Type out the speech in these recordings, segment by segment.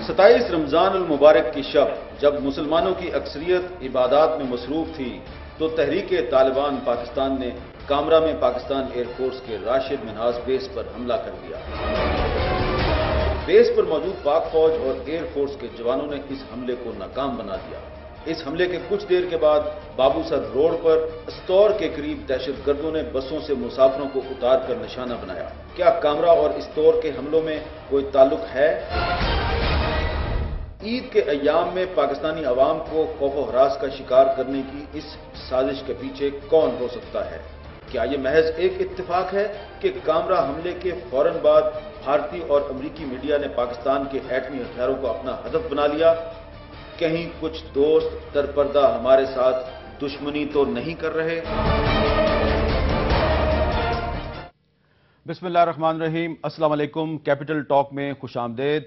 27 رمضان المبارک کی شب جب مسلمانوں کی اکثریت عبادات میں مصروف تھی تو تحریک طالبان پاکستان نے کامرا میں پاکستان ایئر فورس کے راشد منہاز بیس پر حملہ کر دیا۔ بیس پر موجود پاک فوج اور ایئر فورس کے جوانوں نے اس حملے کو ناکام بنا دیا۔ اس حملے کے کچھ دیر کے بعد بابو سر روڈ پر استور کے قریب دہشت گردوں نے بسوں سے مسافروں کو اتار کر نشانہ بنایا۔ کیا کامرا اور استور کے حملوں میں کوئی تعلق ہے؟ عید کے ایام میں پاکستانی عوام کو خوف و ہراس کا شکار کرنے کی اس سازش کے پیچھے کون ہو سکتا ہے؟ کیا یہ محض ایک اتفاق ہے کہ کامرا حملے کے فوراً بعد بھارتی اور امریکی میڈیا نے پاکستان کے ایٹمی ہتھیاروں کو اپنا ہدف بنا لیا؟ کہیں کچھ دوست درپردہ ہمارے ساتھ دشمنی تو نہیں کر رہے؟ بسم اللہ الرحمن الرحیم۔ السلام علیکم۔ کیپٹل ٹاک میں خوش آمدید۔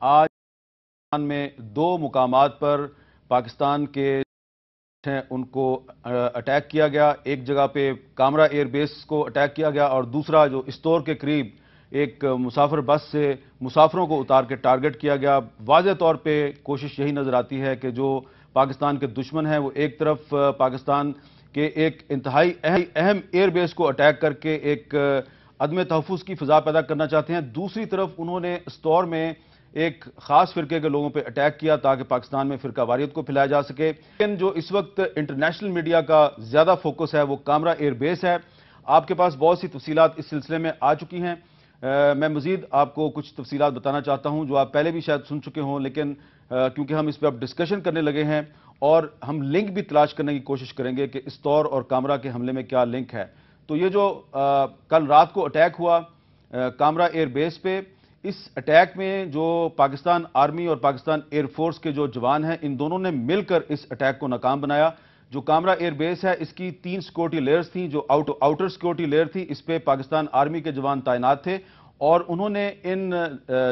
آج میں دو مقامات پر پاکستان کے ہیں ان کو اٹیک کیا گیا۔ ایک جگہ پہ کامرا ایئر بیس کو اٹیک کیا گیا اور دوسرا جو استور کے قریب ایک مسافر بس سے مسافروں کو اتار کے ٹارگٹ کیا گیا۔ واضح طور پہ کوشش یہی نظر آتی ہے کہ جو پاکستان کے دشمن ہیں وہ ایک طرف پاکستان کے ایک انتہائی اہم ایئر بیس کو اٹیک کر کے ایک عدم تحفظ کی فضا پیدا کرنا چاہتے ہیں، دوسری طرف انہوں نے استور میں ایک خاص فرقے کے لوگوں پہ اٹیک کیا تاکہ پاکستان میں فرقہ واریت کو پھیلایا جا سکے۔ لیکن جو اس وقت انٹرنیشنل میڈیا کا زیادہ فوکس ہے وہ کامرا ایئر بیس ہے۔ آپ کے پاس بہت سی تفصیلات اس سلسلے میں آ چکی ہیں۔ میں مزید آپ کو کچھ تفصیلات بتانا چاہتا ہوں جو آپ پہلے بھی شاید سن چکے ہوں، لیکن کیونکہ ہم اس پہ اب ڈسکشن کرنے لگے ہیں اور ہم لنک بھی تلاش کرنے کی کوشش کریں گے کہ استور اور کامرا کے حملے میں کیا لنک ہے۔ تو یہ جو کل رات کو اٹیک ہوا کامرا ایئر بیس پہ، اس اٹیک میں جو پاکستان آرمی اور پاکستان ایئر فورس کے جو جوان ہیں ان دونوں نے مل کر اس اٹیک کو ناکام بنایا۔ جو کامرا ایئر بیس ہے اس کی 3 سیکورٹی لیئرز تھیں، جو آؤٹر سیکورٹی لیئر تھی اس پہ پاکستان آرمی کے جوان تعینات تھے اور انہوں نے ان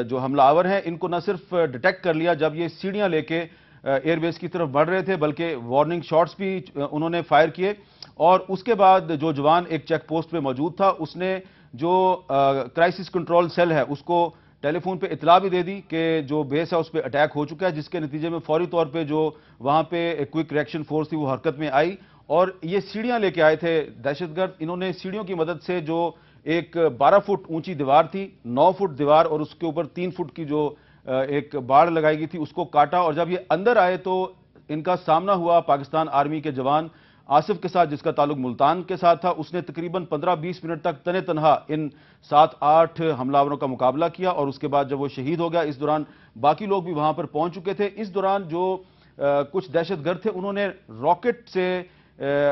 جو حملہ آور ہیں ان کو نہ صرف ڈیٹیکٹ کر لیا جب یہ سیڑھیاں لے کے ایئر بیس کی طرف بڑھ رہے تھے، بلکہ وارننگ شاٹس بھی انہوں نے فائر کیے اور اس کے بعد جو جوان ایک چیک پوسٹ پہ موجود تھا اس نے جو کرائسس کنٹرول سیل ہے اس کو ٹیلی فون پہ اطلاع بھی دے دی کہ جو بیس ہے اس پہ اٹیک ہو چکا ہے، جس کے نتیجے میں فوری طور پہ جو وہاں پہ کوئک ریئیکشن فورس تھی وہ حرکت میں آئی اور یہ سیڑھیاں لے کے آئے تھے دہشت گرد۔ انہوں نے سیڑھیوں کی مدد سے جو ایک 12 فٹ اونچی دیوار تھی، 9 فٹ دیوار اور اس کے اوپر 3 فٹ کی جو ایک باڑ لگائی گئی تھی اس کو کاٹا اور جب یہ اندر آئے تو ان کا سامنا ہوا پاکستان آرمی کے جوان آصف کے ساتھ جس کا تعلق ملتان کے ساتھ تھا۔ اس نے تقریباً 15-20 منٹ تک تنے تنہا ان 7-8 حملہ کا مقابلہ کیا اور اس کے بعد جب وہ شہید ہو گیا، اس دوران باقی لوگ بھی وہاں پر پہنچ چکے تھے۔ اس دوران جو کچھ دہشت گرد تھے انہوں نے راکٹ سے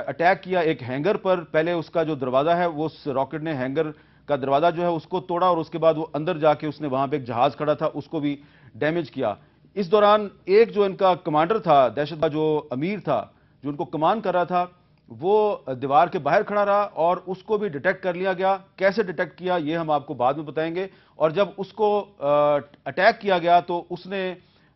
اٹیک کیا ایک ہینگر پر۔ پہلے اس کا جو دروازہ ہے وہ اس راکٹ نے ہینگر کا دروازہ جو ہے اس کو توڑا اور اس کے بعد وہ اندر جا کے اس نے وہاں پہ ایک جہاز کھڑا تھا اس کو بھی ڈیمیج کیا۔ اس دوران ایک جو ان کا کمانڈر تھا دہشت کا جو امیر تھا جو ان کو کمان کر رہا تھا وہ دیوار کے باہر کھڑا رہا اور اس کو بھی ڈیٹیکٹ کر لیا گیا۔ کیسے ڈیٹیکٹ کیا یہ ہم آپ کو بعد میں بتائیں گے۔ اور جب اس کو اٹیک کیا گیا تو اس نے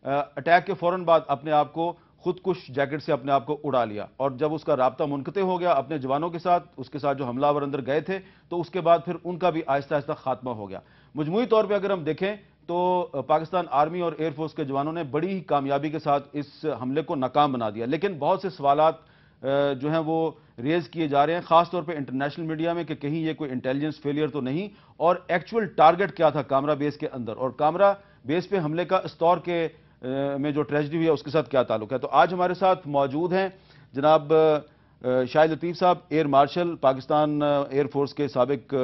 اٹیک کے فوراً بعد اپنے آپ کو خودکش جیکٹ سے اپنے آپ کو اڑا لیا اور جب اس کا رابطہ منقطع ہو گیا اپنے جوانوں کے ساتھ، اس کے ساتھ جو حملہ آور اندر گئے تھے تو اس کے بعد پھر ان کا بھی آہستہ آہستہ خاتمہ ہو گیا۔ مجموعی طور پہ اگر ہم دیکھیں تو پاکستان آرمی اور ایئر فورس کے جوانوں نے بڑی ہی کامیابی کے ساتھ اس حملے کو ناکام بنا دیا، لیکن بہت سے سوالات جو ہیں وہ ریز کیے جا رہے ہیں خاص طور پہ انٹرنیشنل میڈیا میں کہ کہیں یہ کوئی انٹیلیجنس فیلئر تو نہیں اور ایکچول ٹارگٹ کیا تھا کامرا بیس کے اندر اور کامرا بیس پہ حملے کا استور کے میں جو ٹریجڈی ہوئی ہے اس کے ساتھ کیا تعلق ہے۔ تو آج ہمارے ساتھ موجود ہیں جناب شاہد لطیف صاحب، air marshal, Pakistan air force کے سابق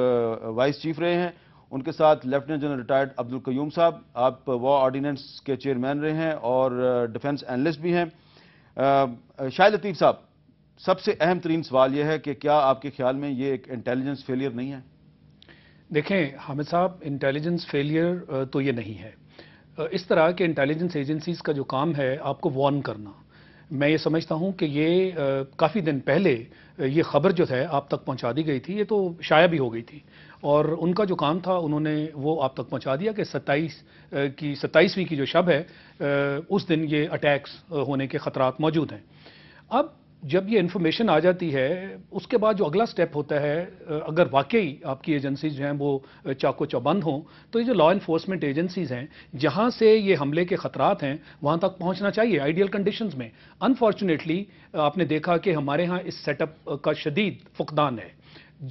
وائس چیف رہے ہیں۔ ان کے ساتھ لیفٹیننٹ جنرل ریٹائرڈ عبدالقیوم صاحب، آپ وار آرڈیننس کے چیئرمین رہے ہیں اور ڈیفنس اینالسٹ بھی ہیں۔ شاہد لطیف صاحب، سب سے اہم ترین سوال یہ ہے کہ کیا آپ کے خیال میں یہ ایک انٹیلیجنس فیلئر نہیں ہے؟ دیکھیں حامد صاحب، انٹیلیجنس فیلئر تو یہ نہیں ہے۔ اس طرح کے انٹیلیجنس ایجنسیز کا جو کام ہے آپ کو وارن کرنا، میں یہ سمجھتا ہوں کہ یہ کافی دن پہلے یہ خبر جو ہے آپ تک پہنچا دی گئی تھی، یہ تو شائع بھی ہو گئی تھی اور ان کا جو کام تھا انہوں نے وہ آپ تک پہنچا دیا کہ 27ویں کی جو شب ہے اس دن یہ اٹیکس ہونے کے خطرات موجود ہیں۔ اب جب یہ انفارمیشن آ جاتی ہے اس کے بعد جو اگلا سٹیپ ہوتا ہے، اگر واقعی آپ کی ایجنسیز جو ہیں وہ چاقو چوبند ہوں، تو یہ جو لا انفورسمنٹ ایجنسیز ہیں جہاں سے یہ حملے کے خطرات ہیں وہاں تک پہنچنا چاہیے آئیڈیل کنڈیشنز میں۔ انفارچونیٹلی آپ نے دیکھا کہ ہمارے ہاں اس سیٹ اپ کا شدید فقدان ہے۔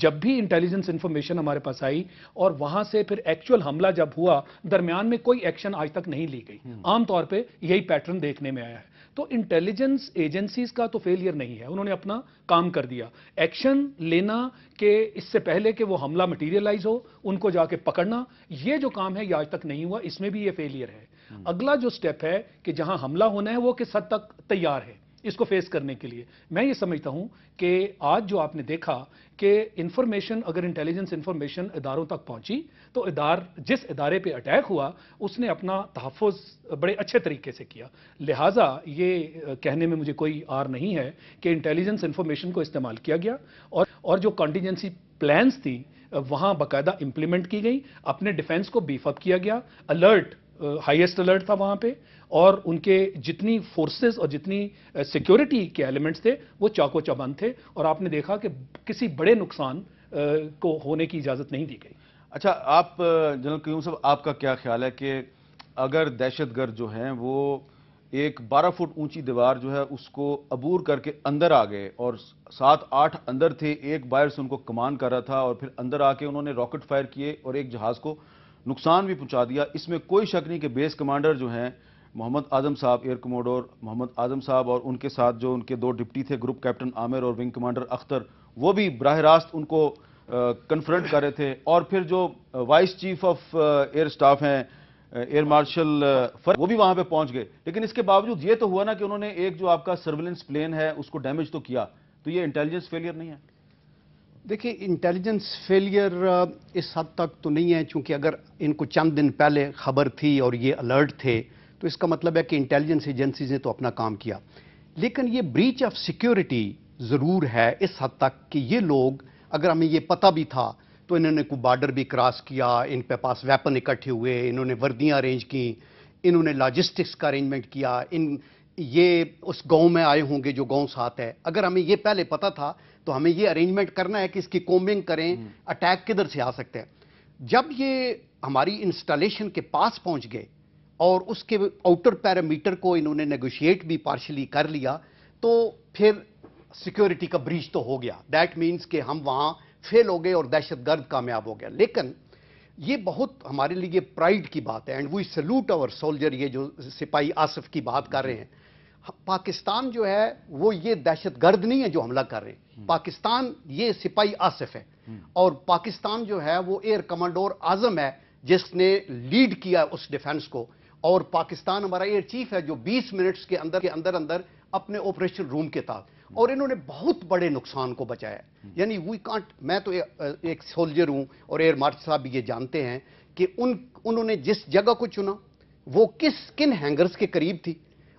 جب بھی انٹیلیجنس انفارمیشن ہمارے پاس آئی اور وہاں سے پھر ایکچوئل حملہ جب ہوا، درمیان میں کوئی ایکشن آج تک نہیں لی گئی۔ عام طور پہ یہی پیٹرن دیکھنے میں آیا ہے۔ تو انٹیلیجنس ایجنسیز کا تو فیلئر نہیں ہے، انہوں نے اپنا کام کر دیا۔ ایکشن لینا کہ اس سے پہلے کہ وہ حملہ مٹیریلائز ہو، ان کو جا کے پکڑنا، یہ جو کام ہے یہ آج تک نہیں ہوا، اس میں بھی یہ فیلئر ہے۔ اگلا جو سٹیپ ہے کہ جہاں حملہ ہونا ہے وہ کس حد تک تیار ہے اس کو فیس کرنے کے لیے۔ میں یہ سمجھتا ہوں کہ آج جو آپ نے دیکھا کہ انفارمیشن، اگر انٹیلیجنس انفارمیشن اداروں تک پہنچی تو جس ادارے پہ اٹیک ہوا اس نے اپنا تحفظ بڑے اچھے طریقے سے کیا۔ لہٰذا یہ کہنے میں مجھے کوئی آر نہیں ہے کہ انٹیلیجنس انفارمیشن کو استعمال کیا گیا اور جو کنٹینجنسی پلانز تھی وہاں باقاعدہ امپلیمنٹ کی گئی، اپنے ڈیفنس کو بیف اپ کیا گیا، الرٹ ہائیسٹ الرٹ تھا وہاں پہ، اور ان کے جتنی فورسز اور جتنی سیکیورٹی کے ایلیمنٹس تھے وہ چاقو چوبند تھے، اور آپ نے دیکھا کہ کسی بڑے نقصان کو ہونے کی اجازت نہیں دی گئی۔ اچھا، آپ جنرل قیوم صاحب، آپ کا کیا خیال ہے کہ اگر دہشت گرد جو ہیں وہ ایک 12 فٹ اونچی دیوار جو ہے اس کو عبور کر کے اندر آ گئے، اور 7-8 اندر تھے، ایک باہر سے ان کو کمان کر رہا تھا، اور پھر اندر آ کے انہوں نے راکٹ فائر کیے اور ایک جہاز کو نقصان بھی پہنچا دیا، اس میں کوئی شک نہیں کہ بیس کمانڈر جو ہیں محمد اعظم صاحب، ایئر کموڈور محمد اعظم صاحب، اور ان کے ساتھ جو ان کے 2 ڈپٹی تھے، گروپ کیپٹن عامر اور ونگ کمانڈر اختر، وہ بھی براہ راست ان کو کنفرنٹ کر رہے تھے، اور پھر جو vice chief of air staff ہیں ایئر مارشل وہ بھی وہاں پہ پہنچ گئے، لیکن اس کے باوجود یہ تو ہوا نا کہ انہوں نے ایک جو آپ کا سرویلنس پلین ہے اس کو ڈیمیج تو کیا، تو یہ انٹیلیجنس فیلئر نہیں ہے؟ دیکھیں، انٹیلیجنس فیلئر اس حد تک تو نہیں ہے، چونکہ اگر ان کو چند دن پہلے خبر تھی اور یہ الرٹ تھے تو اس کا مطلب ہے کہ انٹیلیجنس ایجنسیز نے تو اپنا کام کیا، لیکن یہ بریچ آف سیکیورٹی ضرور ہے اس حد تک کہ یہ لوگ، اگر ہمیں یہ پتہ بھی تھا تو انہوں نے کوئی بارڈر بھی کراس کیا، ان پہ پاس ویپن اکٹھے ہوئے، انہوں نے وردیاں ارینج کی، انہوں نے لاجسٹکس کا ارینجمنٹ کیا، یہ اس گاؤں میں آئے ہوں گے جو گاؤں ساتھ ہے، اگر ہمیں یہ پہلے پتہ تھا تو ہمیں یہ ارینجمنٹ کرنا ہے کہ اس کی کومبنگ کریں، اٹیک کدھر سے آ سکتے ہیں۔ جب یہ ہماری انسٹالیشن کے پاس پہنچ گئے اور اس کے آؤٹر پیرامیٹر کو انہوں نے نیگوشیٹ بھی پارشلی کر لیا، تو پھر سیکیورٹی کا بریچ تو ہو گیا۔ دیٹ مینز کہ ہم وہاں فیل ہو گئے اور دہشت گرد کامیاب ہو گیا۔ لیکن یہ بہت ہمارے لیے پرائیڈ کی بات ہے، and we salute our soldier, یہ جو سپاہی آصف کی بات کر رہے ہیں، پاکستان جو ہے وہ یہ دہشت گرد نہیں ہے جو حملہ کر رہے ہیں، پاکستان یہ سپاہی آصف ہے، اور پاکستان جو ہے وہ ایئر کمانڈور اعظم ہے جس نے لیڈ کیا اس ڈیفنس کو، اور پاکستان ہمارا ایئر چیف ہے جو 20 منٹس کے اندر اپنے آپریشن روم کے تھا، اور انہوں نے بہت بڑے نقصان کو بچایا ہے۔ یعنی وی کانٹ، میں تو ایک سولجر ہوں اور ایئر مارشل صاحب بھی یہ جانتے ہیں کہ انہوں نے جس جگہ کو چنا وہ کن ہینگرز کے قریب تھی،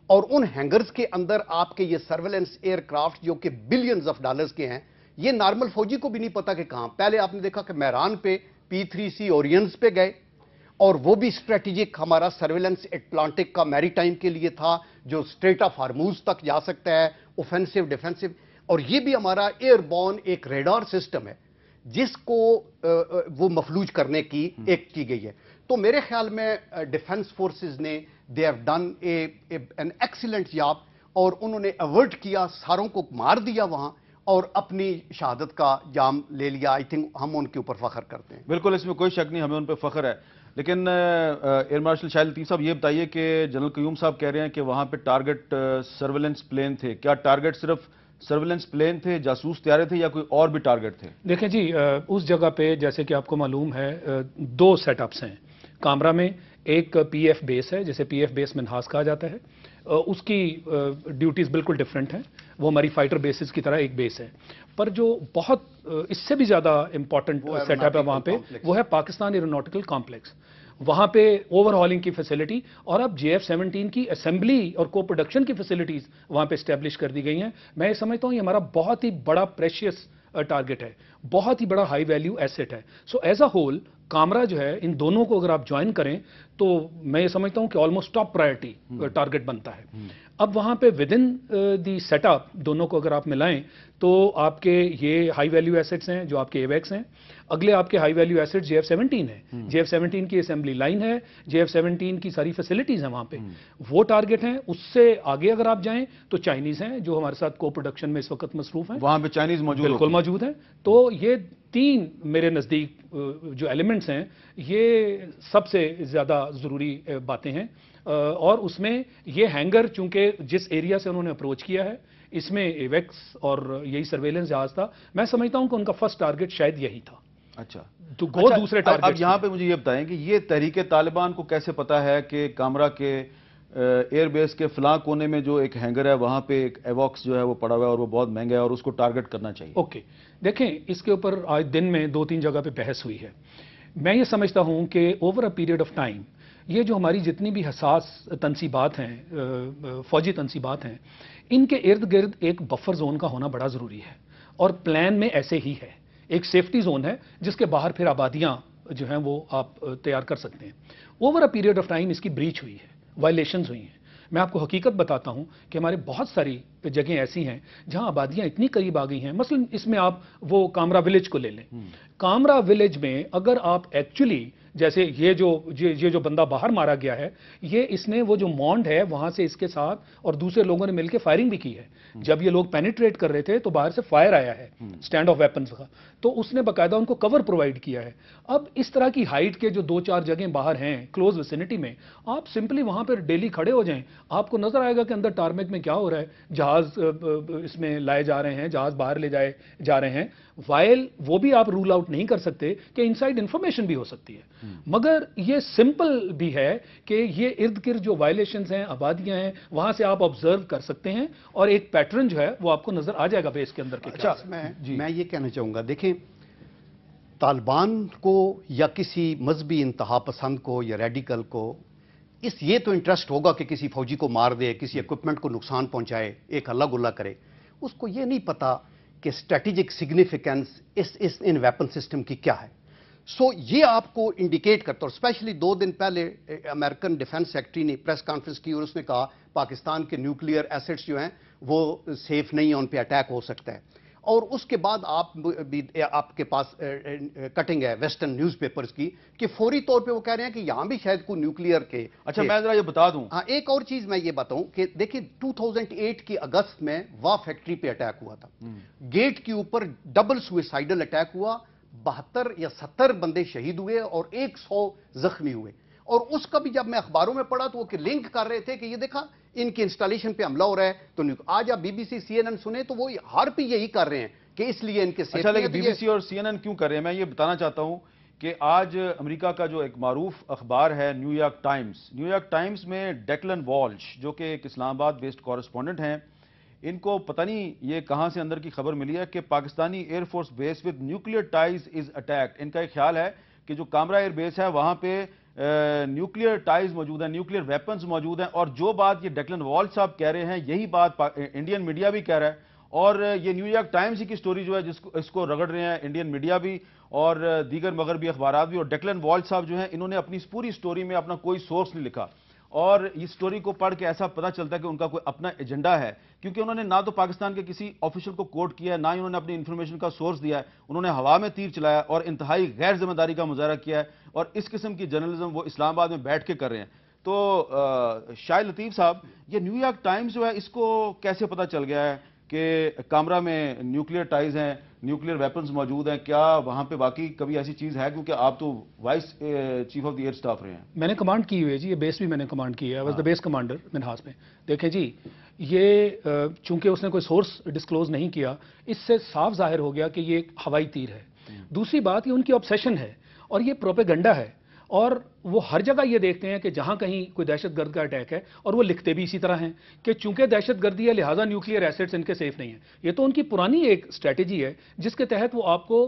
اور ان ہینگرز کے اندر آپ کے یہ سرویلنس ایئر کرافٹ جو کہ بلینز آف ڈالرز کے ہیں، یہ نارمل فوجی کو بھی نہیں پتا کہ کہاں۔ پہلے آپ نے دیکھا کہ میران پہ P3C اورینز پہ گئے، اور وہ بھی اسٹریٹجک ہمارا سرویلنس اٹلانٹک کا میری ٹائم کے لیے تھا جو اسٹریٹ آف ہارموز تک جا سکتا ہے، اوفینسو ڈیفینسو، اور یہ بھی ہمارا ایئر بورن ایک ریڈار سسٹم ہے جس کو وہ مفلوج کرنے کی ایک کی گئی ہے۔ تو میرے خیال میں ڈیفنس فورسز نے they have done an excellent job, اور انہوں نے ایورٹ کیا، ساروں کو مار دیا وہاں، اور اپنی شہادت کا جام لے لیا۔ آئی تھنک ہم ان کے اوپر فخر کرتے ہیں۔ بالکل، اس میں کوئی شک نہیں، ہمیں ان پہ فخر ہے۔ لیکن ایئر مارشل شاہد لطیف صاحب، یہ بتائیے کہ جنرل قیوم صاحب کہہ رہے ہیں کہ وہاں پہ ٹارگٹ سرویلنس پلین تھے، کیا ٹارگٹ صرف سرویلنس پلین تھے، جاسوس طیارے تھے، یا کوئی اور بھی ٹارگٹ تھے؟ دیکھیں جی، اس جگہ پہ جیسے کہ آپ کو معلوم ہے 2 سیٹ اپس ہیں کامرا میں۔ ایک PF بیس ہے جسے PF بیس منہاس کہا جاتا ہے، اس کی ڈیوٹیز بالکل ڈیفرنٹ ہیں، وہ ہماری فائٹر بیسز کی طرح ایک بیس ہے، پر جو بہت اس سے بھی زیادہ امپورٹنٹ سیٹ اپ ہے وہاں پہ وہ ہے پاکستان ایروناٹیکل کمپلیکس۔ وہاں پہ اوور ہالنگ کی فیسلٹی، اور اب JF-17 کی اسمبلی اور کو پروڈکشن کی فیسلٹیز وہاں پہ اسٹیبلش کر دی گئی ہیں۔ میں یہ سمجھتا ہوں یہ ہمارا بہت ہی بڑا پریشیس ٹارگٹ ہے، بہت ہی بڑا ہائی ویلیو ایسٹ ہے۔ سو ایز اے ہول کامرا جو ہے ان دونوں کو اگر آپ جوائن کریں تو میں یہ سمجھتا ہوں کہ آلموسٹ ٹاپ پرائرٹی ٹارگٹ بنتا ہے. اب وہاں پہ with in the set up دونوں کو اگر آپ ملائیں تو آپ کے یہ ہائی ویلیو ایسٹس ہیں جو آپ کے ایویکس ہیں. اگلے آپ کے ہائی ویلیو ایسٹس JF-17 ہے. JF-17 کی اسمبلی لائن ہے, JF-17 کی ساری فیسلٹیز ہیں وہاں پہ, وہ ٹارگٹ ہیں. اس سے آگے اگر آپ جائیں تو چائنیز ہیں جو ہمارے ساتھ کو پروڈکشن میں اس وقت مصروف ہیں, وہاں پہ چائنیز موجود بالکل موجود ہیں. تو یہ تین میرے نزدیک جو ایلیمنٹس ہیں یہ سب سے زیادہ ضروری باتیں ہیں. اور اس میں یہ ہینگر چونکہ جس ایریا سے انہوں نے اپروچ کیا ہے اس میں ایویکس اور یہی سرویلنس جہاز تھا, میں سمجھتا ہوں کہ ان کا فرسٹ ٹارگٹ شاید یہی تھا. اچھا تو گو دوسرے ٹارگٹ. اب یہاں پہ مجھے یہ بتائیں کہ یہ تحریک طالبان کو کیسے پتا ہے کہ کامرا کے ایئر بیس کے فلاں کونے میں جو ایک ہینگر ہے وہاں پہ ایک ایوکس جو ہے وہ پڑا ہوا ہے اور وہ بہت مہنگا ہے اور اس کو ٹارگٹ کرنا چاہیے؟ اوکے, دیکھیں اس کے اوپر آج دن میں 2-3 جگہ پہ بحث ہوئی ہے. میں یہ سمجھتا ہوں کہ over a period of time یہ جو ہماری جتنی بھی حساس تنصیبات ہیں, فوجی تنصیبات ہیں, ان کے ارد گرد ایک بفر زون کا ہونا بڑا ضروری ہے. اور پلان میں ایسے ہی ہے, ایک سیفٹی زون ہے جس کے باہر پھر آبادیاں جو ہیں وہ آپ تیار کر سکتے ہیں. Over a period of time اس کی بریچ ہوئی ہے, وائلیشنز ہوئی ہیں. میں آپ کو حقیقت بتاتا ہوں کہ ہمارے بہت ساری جگہیں ایسی ہیں جہاں آبادیاں اتنی قریب آ گئی ہیں. مثلا اس میں آپ وہ کامرا ولیج کو لے لیں. کامرا ولیج میں اگر آپ ایکچولی جیسے یہ جو بندہ باہر مارا گیا ہے, یہ اس نے وہ جو مونڈ ہے وہاں سے اس کے ساتھ اور دوسرے لوگوں نے مل کے فائرنگ بھی کی ہے. جب یہ لوگ پینیٹریٹ کر رہے تھے تو باہر سے فائر آیا ہے سٹینڈ آف ویپنز کا, تو اس نے باقاعدہ ان کو کور پرووائڈ کیا ہے. اب اس طرح کی ہائٹ کے جو 2-4 جگہیں باہر ہیں کلوز ویسینٹی میں, آپ سمپلی وہاں پر ڈیلی کھڑے ہو جائیں, آپ کو نظر آئے گا کہ اندر ٹارمیک میں کیا ہو رہا ہے. جہاز اس میں لائے جا رہے ہیں, جہاز باہر لے جائے جا رہے ہیں. وائل وہ بھی آپ رول آؤٹ نہیں کر سکتے کہ انسائیڈ انفارمیشن بھی ہو سکتی ہے, مگر یہ سمپل بھی ہے کہ یہ ارد گرد جو وائلیشنز ہیں, آبادیاں ہیں, وہاں سے آپ آبزرو کر سکتے ہیں اور ایک پیٹرن جو ہے وہ آپ کو نظر آ جائے گا بیس کے اندر کے. اچھا, میں یہ کہنا چاہوں گا, دیکھیں طالبان کو یا کسی مذہبی انتہا پسند کو یا ریڈیکل کو یہ تو انٹرسٹ ہوگا کہ کسی فوجی کو مار دے, کسی ایکوپمنٹ کو نقصان پہنچائے, ایک ہلا گلا کرے. اس کو یہ نہیں پتا کہ اسٹریٹجک سگنیفیکنس ان ویپن سسٹم کی کیا ہے. سو یہ آپ کو انڈیکیٹ کرتا, اور اسپیشلی 2 دن پہلے امریکن ڈیفنس سیکرٹری نے پریس کانفرنس کی اور اس نے کہا پاکستان کے نیوکلیئر ایسٹس جو ہیں وہ سیف نہیں ہیں, ان پہ اٹیک ہو سکتا ہے. اور اس کے بعد آپ کے پاس کٹنگ ہے ویسٹرن نیوز پیپرز کی کہ فوری طور پہ وہ کہہ رہے ہیں کہ یہاں بھی شاید کوئی نیوکلیئر کے. اچھا میں ذرا یہ بتا دوں, ہاں ایک اور چیز میں یہ بتاؤں کہ دیکھیں 2008 کی اگست میں وا فیکٹری پہ اٹیک ہوا تھا, گیٹ کے اوپر ڈبل سوئسائڈل اٹیک ہوا, 72 یا 70 بندے شہید ہوئے اور 100 زخمی ہوئے. اور اس کا بھی جب میں اخباروں میں پڑھا تو وہ کہ لنک کر رہے تھے کہ یہ دیکھا ان کی انسٹالیشن پہ حملہ ہو رہا ہے. تو آج آپ BBC CNN سنیں تو وہ ہر پہ یہی کر رہے ہیں کہ اس لیے ان کے سیفٹی. اچھا لیکن BBC اور CNN کیوں کر رہے ہیں, میں یہ بتانا چاہتا ہوں کہ آج امریکہ کا جو ایک معروف اخبار ہے نیو یارک ٹائمز میں ڈیکلن والش جو کہ ایک اسلام آباد بیسڈ کورسپونڈنٹ ہیں, ان کو پتہ نہیں یہ کہاں سے اندر کی خبر ملی ہے کہ پاکستانی air force base with nuclear ties is attacked. ان کا ایک خیال ہے کہ جو کامرا ایئر بیس ہے وہاں پہ نیوکلیئر ٹائز موجود ہیں, نیوکلیئر ویپنز موجود ہیں. اور جو بات یہ ڈیکلن والش صاحب کہہ رہے ہیں یہی بات انڈین میڈیا بھی کہہ رہا ہے, اور یہ نیو یارک ٹائمز ہی کی سٹوری جو ہے اس کو رگڑ رہے ہیں انڈین میڈیا بھی اور دیگر مغربی اخبارات بھی. اور ڈیکلن والش صاحب جو ہیں انہوں نے اپنی پوری سٹوری میں اپنا کوئی سورس نہیں لکھا, اور اس سٹوری کو پڑھ کے ایسا پتہ چلتا ہے کہ ان کا کوئی اپنا ایجنڈا ہے, کیونکہ انہوں نے نہ تو پاکستان کے کسی آفیشل کو کوٹ کیا ہے, نہ ہی انہوں نے اپنی انفارمیشن کا سورس دیا ہے. انہوں نے ہوا میں تیر چلایا اور انتہائی غیر ذمہ داری کا مظاہرہ کیا ہے, اور اس قسم کی جرنلزم وہ اسلام آباد میں بیٹھ کے کر رہے ہیں. تو شاہد لطیف صاحب, یہ نیو یارک ٹائمز جو ہے اس کو کیسے پتہ چل گیا ہے کہ کامرا میں نیوکلیئر ٹائز ہیں, نیوکلیئر ویپنز موجود ہیں؟ کیا وہاں پہ واقعی کبھی ایسی چیز ہے, کیونکہ آپ تو vice chief of the air staff رہے ہیں؟ میں نے کمانڈ کی ہوئی ہے جی, یہ بیس بھی میں نے کمانڈ کی ہے, was the base commander Minhas میں. دیکھیں جی, یہ چونکہ اس نے کوئی سورس ڈسکلوز نہیں کیا, اس سے صاف ظاہر ہو گیا کہ یہ ایک ہوائی تیر ہے. دوسری بات یہ ان کی آبسیشن ہے اور یہ پروپیگنڈا ہے, اور وہ ہر جگہ یہ دیکھتے ہیں کہ جہاں کہیں کوئی دہشت گرد کا اٹیک ہے, اور وہ لکھتے بھی اسی طرح ہیں کہ چونکہ دہشت گردی ہے لہٰذا نیوکلیئر ایسٹس ان کے سیف نہیں ہیں. یہ تو ان کی پرانی ایک اسٹریٹجی ہے جس کے تحت وہ آپ کو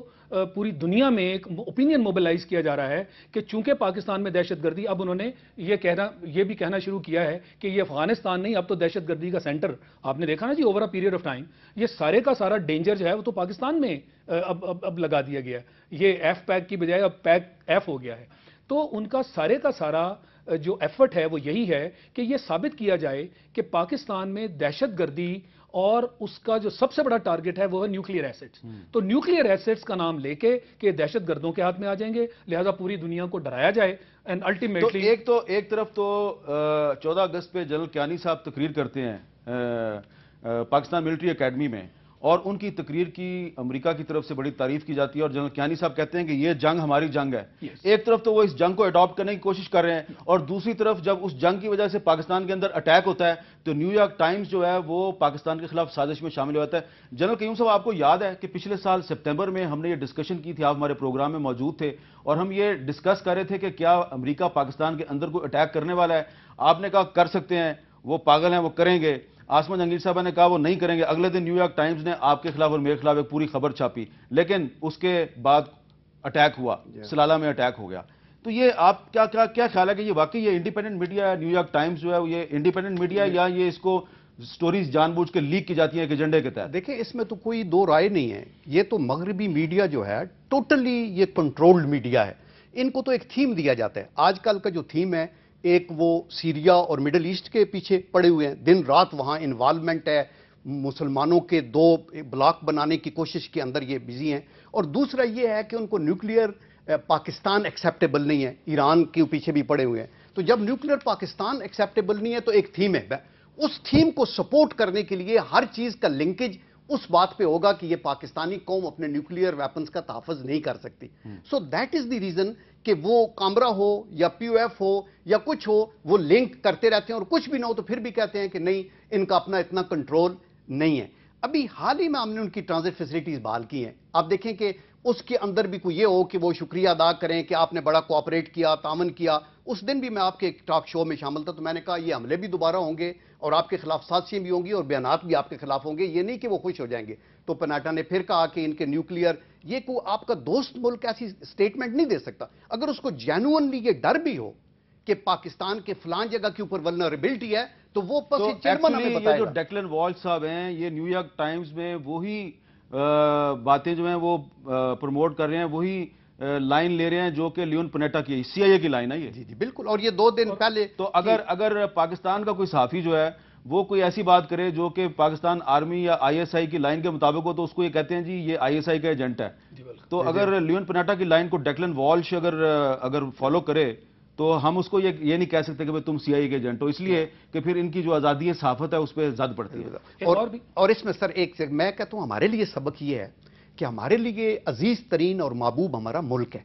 پوری دنیا میں ایک اوپینین موبلائز کیا جا رہا ہے کہ چونکہ پاکستان میں دہشت گردی, اب انہوں نے یہ بھی کہنا شروع کیا ہے کہ یہ افغانستان نہیں, اب تو دہشت گردی کا سینٹر آپ نے دیکھا نا جی over a period of time, یہ سارے کا سارا ڈینجر جو ہے وہ تو پاکستان میں اب لگا دیا گیا ہے، یہ ایف پیک کی بجائے اب پیک ایف ہو گیا ہے. تو ان کا سارے کا سارا جو ایفرٹ ہے وہ یہی ہے کہ یہ ثابت کیا جائے کہ پاکستان میں دہشت گردی اور اس کا جو سب سے بڑا ٹارگٹ ہے وہ ہے نیوکلیئر ایسٹس. تو نیوکلیئر ایسٹس کا نام لے کے کہ دہشت گردوں کے ہاتھ میں آ جائیں گے، لہذا پوری دنیا کو ڈرایا جائے. اینڈ الٹیمیٹلی ایک طرف تو 14 اگست پہ جنرل کیانی صاحب تقریر کرتے ہیں پاکستان ملٹری اکیڈمی میں، اور ان کی تقریر کی امریکہ کی طرف سے بڑی تعریف کی جاتی ہے، اور جنرل کیانی صاحب کہتے ہیں کہ یہ جنگ ہماری جنگ ہے. ایک طرف تو وہ اس جنگ کو اڈاپٹ کرنے کی کوشش کر رہے ہیں، اور دوسری طرف جب اس جنگ کی وجہ سے پاکستان کے اندر اٹیک ہوتا ہے تو نیو یارک ٹائمز جو ہے وہ پاکستان کے خلاف سازش میں شامل ہوتا ہے. جنرل قیوم صاحب، آپ کو یاد ہے کہ پچھلے سال سپتمبر میں ہم نے یہ ڈسکشن کی تھی، آپ ہمارے پروگرام میں موجود تھے، اور ہم یہ ڈسکس کر رہے تھے کہ کیا امریکہ پاکستان کے اندر کوئی اٹیک کرنے والا ہے. آپ نے کہا کر سکتے ہیں، وہ پاگل ہیں، وہ کریں گے. آسما جہانگیر صاحبہ نے کہا وہ نہیں کریں گے. اگلے دن نیو یارک ٹائمز نے آپ کے خلاف اور میرے خلاف ایک پوری خبر چھاپی، لیکن اس کے بعد اٹیک ہوا، سلالہ میں اٹیک ہو گیا. تو یہ آپ کیا خیال ہے کہ یہ واقعی یہ انڈیپینڈنٹ میڈیا ہے، نیو یارک ٹائمز جو ہے یہ انڈیپینڈنٹ میڈیا ہے، یا یہ اس کو سٹوریز جان بوجھ کے لیک کی جاتی ہیں ایک ایجنڈے کے تحت؟ دیکھیں، اس میں تو کوئی دو رائے نہیں ہے. یہ تو مغربی میڈیا جو ہے ٹوٹلی یہ کنٹرولڈ میڈیا ہے. ان کو تو ایک تھیم دیا جاتا ہے. آج کل کا جو تھیم ہے، ایک وہ سیریا اور مڈل ایسٹ کے پیچھے پڑے ہوئے ہیں، دن رات وہاں انوالومنٹ ہے، مسلمانوں کے 2 بلاک بنانے کی کوشش کے اندر یہ بزی ہیں. اور دوسرا یہ ہے کہ ان کو نیوکلیئر پاکستان ایکسیپٹیبل نہیں ہے، ایران کے پیچھے بھی پڑے ہوئے ہیں. تو جب نیوکلیئر پاکستان ایکسیپٹیبل نہیں ہے تو ایک تھیم ہے، اس تھیم کو سپورٹ کرنے کے لیے ہر چیز کا لنکیج اس بات پہ ہوگا کہ یہ پاکستانی قوم اپنے نیوکلیئر ویپنز کا تحفظ نہیں کر سکتی. So that is the reason کہ وہ کامرا ہو یا پی او ایف ہو یا کچھ ہو، وہ لنک کرتے رہتے ہیں، اور کچھ بھی نہ ہو تو پھر بھی کہتے ہیں کہ نہیں، ان کا اپنا اتنا کنٹرول نہیں ہے. ابھی حال ہی میں ہم نے ان کی ٹرانزٹ فیسلٹیز بحال کی ہیں. آپ دیکھیں کہ اس کے اندر بھی کوئی یہ ہو کہ وہ شکریہ ادا کریں کہ آپ نے بڑا کوآپریٹ کیا، تعاون کیا. اس دن بھی میں آپ کے ایک ٹاک شو میں شامل تھا، تو میں نے کہا یہ حملے بھی دوبارہ ہوں گے اور آپ کے خلاف سازشیں بھی ہوں گی اور بیانات بھی آپ کے خلاف ہوں گے، یہ نہیں کہ وہ خوش ہو جائیں گے. تو پناٹا نے پھر کہا کہ ان کے نیوکلیئر، یہ کوئی آپ کا دوست ملک ایسی سٹیٹمنٹ نہیں دے سکتا. اگر اس کو جینوئنلی یہ ڈر بھی ہو کہ پاکستان کے فلان جگہ کے اوپر ولنریبلٹی ہے تو وہ چیئرمین ہمیں بتائے گا. یہ جو ڈیکلن والش صاحب ہیں، یہ نیو یارک ٹائمز میں وہی باتیں جو ہیں وہ پروموٹ کر رہے ہیں، وہی لائن لے رہے ہیں جو کہ لیون پنیٹا کی سی آئی اے کی لائن ہے یہ. جی بالکل. اور یہ 2 دن پہلے تو اگر پاکستان کا کوئی صحافی جو ہے وہ کوئی ایسی بات کرے جو کہ پاکستان آرمی یا آئی ایس آئی کی لائن کے مطابق ہو، تو اس کو یہ کہتے ہیں جی یہ آئی ایس آئی کا ایجنٹ ہے. تو اگر لیون پنیٹا کی لائن کو ڈیکلن والش اگر فالو کرے تو ہم اس کو یہ نہیں کہہ سکتے کہ تم سی آئی اے کے ایجنٹ ہو، اس لیے کہ پھر ان کی جو آزادی صحافت ہے اس پہ زد پڑتی ہے. اور اس میں سر ایک میں کہتا ہوں ہمارے لیے سبق یہ ہے کہ ہمارے لیے عزیز ترین اور محبوب ہمارا ملک ہے،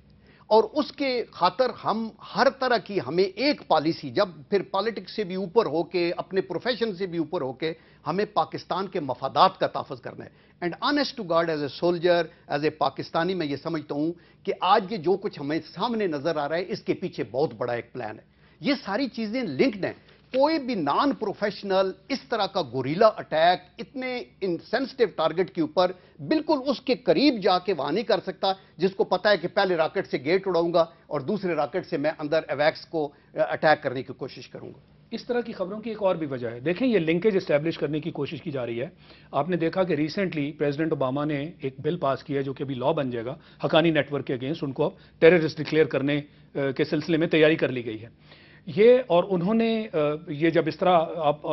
اور اس کے خاطر ہم ہر طرح کی ہمیں ایک پالیسی، جب پھر پالیٹکس سے بھی اوپر ہو کے، اپنے پروفیشن سے بھی اوپر ہو کے، ہمیں پاکستان کے مفادات کا تحفظ کرنا ہے. And honest to God, as a soldier, as a Pakistani, میں یہ سمجھتا ہوں کہ آج یہ جو کچھ ہمیں سامنے نظر آ رہا ہے اس کے پیچھے بہت بڑا ایک پلان ہے. یہ ساری چیزیں لنکڈ ہیں. کوئی بھی نان پروفیشنل اس طرح کا گوریلا اٹیک اتنے سینسٹیو ٹارگٹ کے اوپر بالکل اس کے قریب جا کے وہاں نہیں کر سکتا، جس کو پتا ہے کہ پہلے راکٹ سے گیٹ اڑاؤں گا اور دوسرے راکٹ سے میں اندر ایویکس کو اٹیک کرنے کی کوشش کروں گا. اس طرح کی خبروں کی ایک اور بھی وجہ ہے. دیکھیں، یہ لنکیج اسٹیبلش کرنے کی کوشش کی جا رہی ہے. آپ نے دیکھا کہ ریسنٹلی پریزیڈنٹ اوباما نے ایک بل پاس کیا ہے جو کہ ابھی لا بن جائے گا، حقانی نیٹ ورک کے اگینسٹ ان کو اب ٹیررسٹ ڈکلیئر کرنے کے سلسلے میں تیاری کر لی گئی ہے. یہ اور انہوں نے یہ جب اس طرح آپ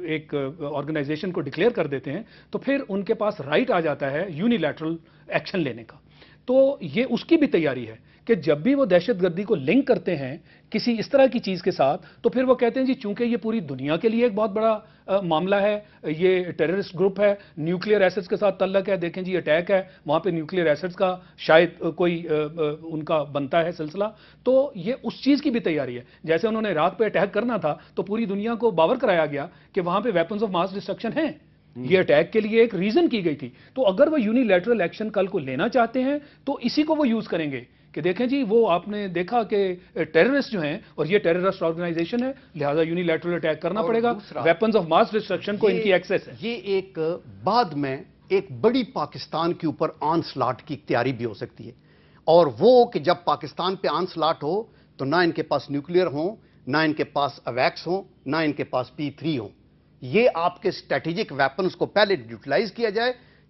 ایک آرگنائزیشن کو ڈکلیئر کر دیتے ہیں تو پھر ان کے پاس رائٹ آ جاتا ہے یونیلیٹرل ایکشن لینے کا. تو یہ اس کی بھی تیاری ہے کہ جب بھی وہ دہشت گردی کو لنک کرتے ہیں کسی اس طرح کی چیز کے ساتھ تو پھر وہ کہتے ہیں جی چونکہ یہ پوری دنیا کے لیے ایک بہت بڑا معاملہ ہے، یہ ٹیررسٹ گروپ ہے، نیوکلیئر ایسٹس کے ساتھ تعلق ہے، دیکھیں جی اٹیک ہے وہاں پہ نیوکلیئر ایسٹس کا شاید کوئی ان کا بنتا ہے سلسلہ. تو یہ اس چیز کی بھی تیاری ہے. جیسے انہوں نے عراق پہ اٹیک کرنا تھا تو پوری دنیا کو باور کرایا گیا کہ وہاں پہ ویپنز آف ماس ڈسٹرکشن ہیں، یہ اٹیک کے لیے ایک ریزن کی گئی تھی. تو اگر وہ یونیلیٹرل ایکشن کل کو لینا چاہتے ہیں تو اسی کو وہ یوز کریں گے کہ دیکھیں جی وہ آپ نے دیکھا کہ ٹیررسٹ جو ہیں اور یہ ٹیررسٹ آرگنائزیشن ہے لہذا یونیلیٹرل اٹیک کرنا پڑے گا، ویپنز آف ماس ڈسٹرکشن کو ان کی ایکسیس ہے. یہ ایک بعد میں ایک بڑی پاکستان کے اوپر آن سلاٹ کی تیاری بھی ہو سکتی ہے، اور وہ کہ جب پاکستان پہ آن سلاٹ ہو تو نہ ان کے پاس نیوکلیئر ہوں، نہ ان کے پاس اویکس ہوں، نہ ان کے پاس P3 ہوں. یہ آپ کے اسٹریٹجک ویپنز کو پہلے یوٹیلائز کیا جائے،